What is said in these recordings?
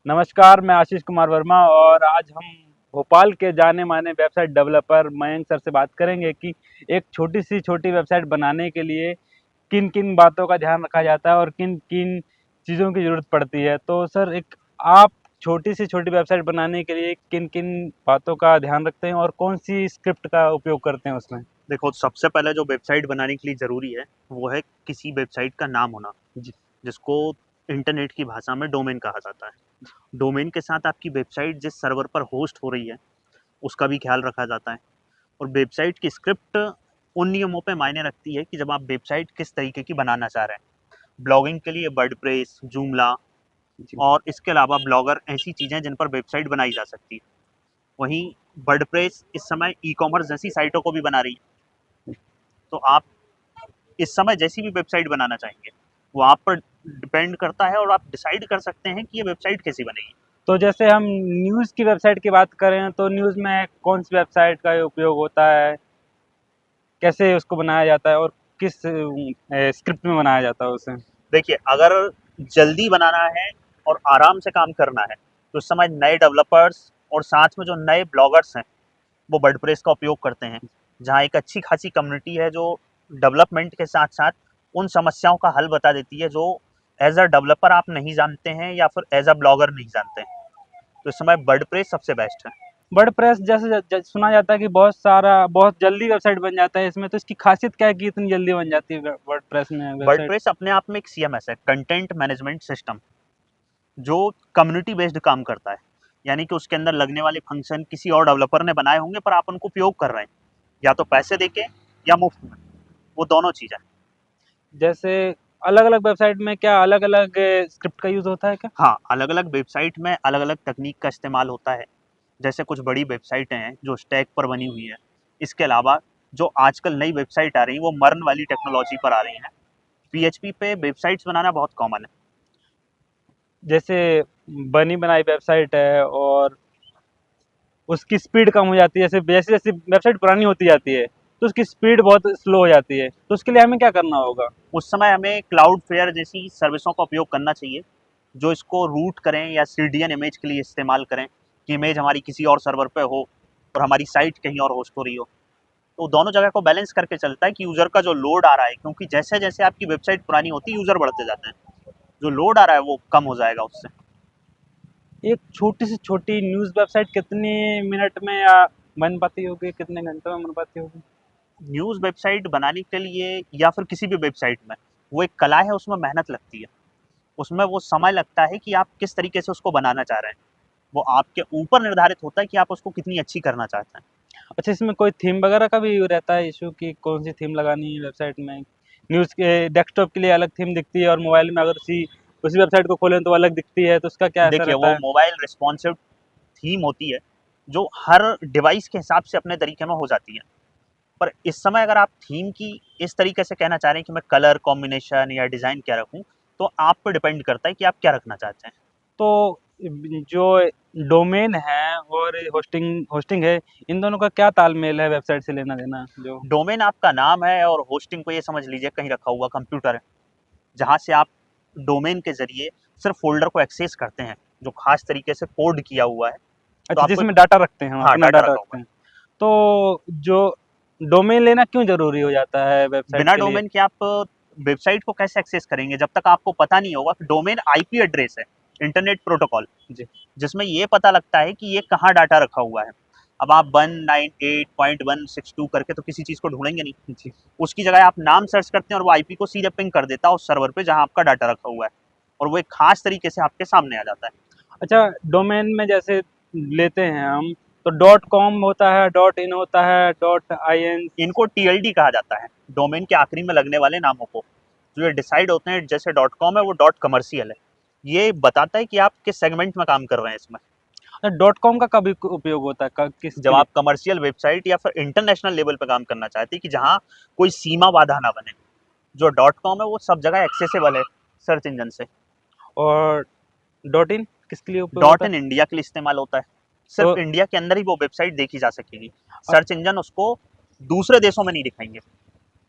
नमस्कार, मैं आशीष कुमार वर्मा और आज हम भोपाल के जाने माने वेबसाइट डेवलपर मयंक सर से बात करेंगे कि एक छोटी वेबसाइट बनाने के लिए किन किन बातों का ध्यान रखा जाता है और किन किन चीज़ों की ज़रूरत पड़ती है। तो सर, एक आप छोटी से छोटी वेबसाइट बनाने के लिए किन किन बातों का ध्यान रखते हैं और कौन सी स्क्रिप्ट का उपयोग करते हैं उसमें? देखो, सबसे पहले जो वेबसाइट बनाने के लिए ज़रूरी है वो है किसी वेबसाइट का नाम होना, जी। जिसको इंटरनेट की भाषा में डोमेन कहा जाता है। डोमेन के साथ आपकी वेबसाइट जिस सर्वर पर होस्ट हो रही है उसका भी ख्याल रखा जाता है। और वेबसाइट की स्क्रिप्ट उन नियमों पे मायने रखती है कि जब आप वेबसाइट किस तरीके की बनाना चाह रहे हैं। ब्लॉगिंग के लिए वर्डप्रेस, जूमला जी। और इसके अलावा ब्लॉगर ऐसी चीज़ें जिन पर वेबसाइट बनाई जा सकती है। वहीं वर्डप्रेस इस समय ई कॉमर्स जैसी साइटों को भी बना रही है। तो आप इस समय जैसी भी वेबसाइट बनाना चाहेंगे वो आप पर डिपेंड करता है और आप डिसाइड कर सकते हैं कि ये वेबसाइट कैसी बनेगी। तो जैसे हम न्यूज़ की वेबसाइट की बात करें तो न्यूज़ में कौन सी वेबसाइट का उपयोग होता है, कैसे उसको बनाया जाता है और किस स्क्रिप्ट में बनाया जाता है उसे? देखिए, अगर जल्दी बनाना है और आराम से काम करना है तो इस समय नए डेवलपर्स और साथ में जो नए ब्लॉगर्स हैं वो वर्डप्रेस का उपयोग करते हैं, जहाँ एक अच्छी खासी कम्युनिटी है जो डेवलपमेंट के साथ साथ उन समस्याओं का हल बता देती है जो एज अ डेवलपर आप नहीं जानते हैं या फिर एज अ ब्लॉगर नहीं जानते हैं। तो इस समय वर्डप्रेस सबसे बेस्ट है। वर्डप्रेस जैसे सुना जाता है कि बहुत जल्दी वेबसाइट बन जाता है इसमें, तो इसकी खासियत क्या है कि इतनी जल्दी बन जाती है वर्डप्रेस में वेबसाइट? वर्डप्रेस अपने आप में एक सीएमएस है, कंटेंट मैनेजमेंट सिस्टम, जो कम्युनिटी बेस्ड काम करता है। यानी कि उसके अंदर लगने वाले फंक्शन किसी और डेवलपर ने बनाए होंगे पर आप उनको उपयोग कर रहे हैं, या तो पैसे देके या मुफ्त में, वो दोनों चीज़ें। जैसे अलग अलग वेबसाइट में क्या अलग अलग स्क्रिप्ट का यूज होता है क्या? हाँ, अलग अलग वेबसाइट में अलग अलग तकनीक का इस्तेमाल होता है। जैसे कुछ बड़ी वेबसाइटें हैं जो स्टैक पर बनी हुई है। इसके अलावा जो आजकल नई वेबसाइट आ रही है वो मर्न वाली टेक्नोलॉजी पर आ रही हैं। पीएचपी पे वेबसाइट्स बनाना बहुत कॉमन है। जैसे बनी बनाई वेबसाइट है और उसकी स्पीड कम हो जाती है, जैसे जैसे जैसे वेबसाइट पुरानी होती जाती है तो उसकी स्पीड बहुत स्लो हो जाती है, तो उसके लिए हमें क्या करना होगा? उस समय हमें क्लाउड फेयर जैसी सर्विसों का उपयोग करना चाहिए, जो इसको रूट करें या सीडीएन इमेज के लिए इस्तेमाल करें कि इमेज हमारी किसी और सर्वर पे हो और हमारी साइट कहीं और होस्ट हो रही हो। तो दोनों जगह को बैलेंस करके चलता है कि यूज़र का जो लोड आ रहा है, क्योंकि जैसे जैसे आपकी वेबसाइट पुरानी होती है यूज़र बढ़ते जाते हैं, जो लोड आ रहा है वो कम हो जाएगा उससे। एक छोटी से छोटी न्यूज़ वेबसाइट कितने मिनट में या बन पाती होगी, कितने घंटों में बन पाती होगी? न्यूज़ वेबसाइट बनाने के लिए या फिर किसी भी वेबसाइट में वो एक कला है, उसमें मेहनत लगती है। उसमें वो समय लगता है कि आप किस तरीके से उसको बनाना चाह रहे हैं। वो आपके ऊपर निर्धारित होता है कि आप उसको कितनी अच्छी करना चाहते हैं। अच्छा, इसमें कोई थीम वगैरह का भी रहता है इशू कि कौन सी थीम लगानी है वेबसाइट में? न्यूज़ के डेस्कटॉप के लिए अलग थीम दिखती है और मोबाइल में अगर उसी वेबसाइट को खोलें तो अलग दिखती है, तो उसका क्या ऐसा देखिए, रहता वो है? मोबाइल रिस्पॉन्सिव थीम होती है जो हर डिवाइस के हिसाब से अपने तरीके में हो जाती है। पर इस समय अगर आप थीम की इस तरीके से कहना चाह रहे हैं कि मैं कलर कॉम्बिनेशन या डिज़ाइन क्या रखूं, तो आप पे डिपेंड करता है कि आप क्या रखना चाहते हैं। तो जो डोमेन है और होस्टिंग होस्टिंग है, इन दोनों का क्या तालमेल है वेबसाइट से लेना देना जो? डोमेन आपका नाम है और होस्टिंग को ये समझ लीजिए कहीं रखा हुआ कंप्यूटर है, जहाँ से आप डोमेन के ज़रिए सिर्फ फ़ोल्डर को एक्सेस करते हैं, जो ख़ास तरीके से कोड किया हुआ है। तो अच्छा, आपको जिसमें डाटा रखते हैं, हम हाँ, अपना डाटा डाटा रखा रखते हुआ है। हैं। तो जो डोमेन लेना क्यों ज़रूरी हो जाता है वेबसाइट बिना के लिए? डोमेन के आप वेबसाइट को कैसे एक्सेस करेंगे जब तक आपको पता नहीं होगा कि डोमेन आईपी एड्रेस है, इंटरनेट प्रोटोकॉल, जी। जिसमें ये पता लगता है कि ये कहाँ डाटा रखा हुआ है। अब आप 198.162 करके तो किसी चीज़ को ढूंढेंगे नहीं। जी। उसकी जगह आप नाम सर्च करते हैं और वो आईपी को सीधे पिंग कर देता है उस सर्वर पे जहाँ आपका डाटा रखा हुआ है, और वो एक खास तरीके से आपके सामने आ जाता है। अच्छा, डोमेन में जैसे लेते हैं हम, तो डॉट कॉम होता है, डॉट इन होता है, डॉट आई एन? इनको टीएलडी कहा जाता है, डोमेन के आखिरी में लगने वाले नामों को। जो ये डिसाइड होते हैं, जैसे डॉट कॉम है वो डॉट कमर्शियल है, ये बताता है कि आप किस सेगमेंट में काम कर रहे हैं इसमें। डॉट कॉम का कब उपयोग होता है, जब किसके लिए? आप कमर्शियल वेबसाइट या फिर इंटरनेशनल लेवल पे काम करना चाहते हैं कि जहाँ कोई सीमा बाधा ना बने। जो डॉट कॉम है वो सब जगह एक्सेसिबल है सर्च इंजन से। और डॉट इन किसके लिए उपयोग डॉट होता है? इन इंडिया के लिए इस्तेमाल होता है, तो सिर्फ इंडिया के अंदर ही वो वेबसाइट देखी जा सकेगी। सर्च इंजन उसको दूसरे देशों में नहीं दिखाएंगे।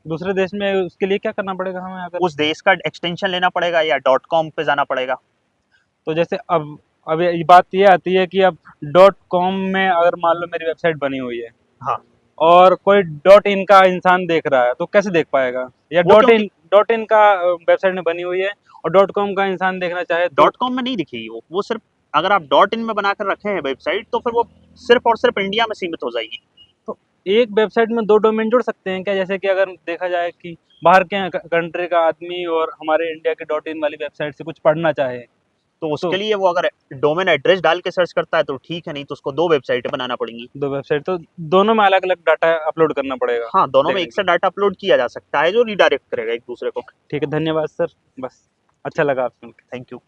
दूसरे देश में उसके लिए क्या करना पड़ेगा हमें अगर? उस देश का एक्सटेंशन लेना पड़ेगा या डॉट कॉम पे जाना पड़ेगा। तो जैसे अब अब ये बात ये आती है कि अब डॉट कॉम में अगर मान लो मेरी वेबसाइट बनी हुई है हाँ, और कोई डॉट इन का इंसान देख रहा है तो कैसे देख पाएगा, या वो क्योंकि डॉट इन का वेबसाइट में बनी हुई है और डॉट कॉम का इंसान देखना चाहे तो? डॉट कॉम में नहीं दिखेगी वो सिर्फ अगर आप डॉट इन में बनाकर रखे हैं वेबसाइट तो फिर वो सिर्फ और सिर्फ इंडिया में सीमित हो जाएगी। तो एक वेबसाइट में दो डोमेन जुड़ सकते हैं क्या? जैसे कि अगर देखा जाए कि बाहर के कंट्री का आदमी और हमारे इंडिया के डॉट इन वाली वेबसाइट से कुछ पढ़ना चाहे तो तो? उसके लिए वो अगर डोमेन एड्रेस डाल के सर्च करता है तो ठीक है, नहीं तो उसको 2 वेबसाइटें बनाना पड़ेंगी। दो वेबसाइट तो दोनों में अलग अलग डाटा अपलोड करना पड़ेगा हाँ, दोनों में देखने एक के से लिए। डाटा अपलोड किया जा सकता है जो रिडायरेक्ट करेगा एक दूसरे को। ठीक है, धन्यवाद सर, बस अच्छा लगा आपसे मिलकर। Thank you.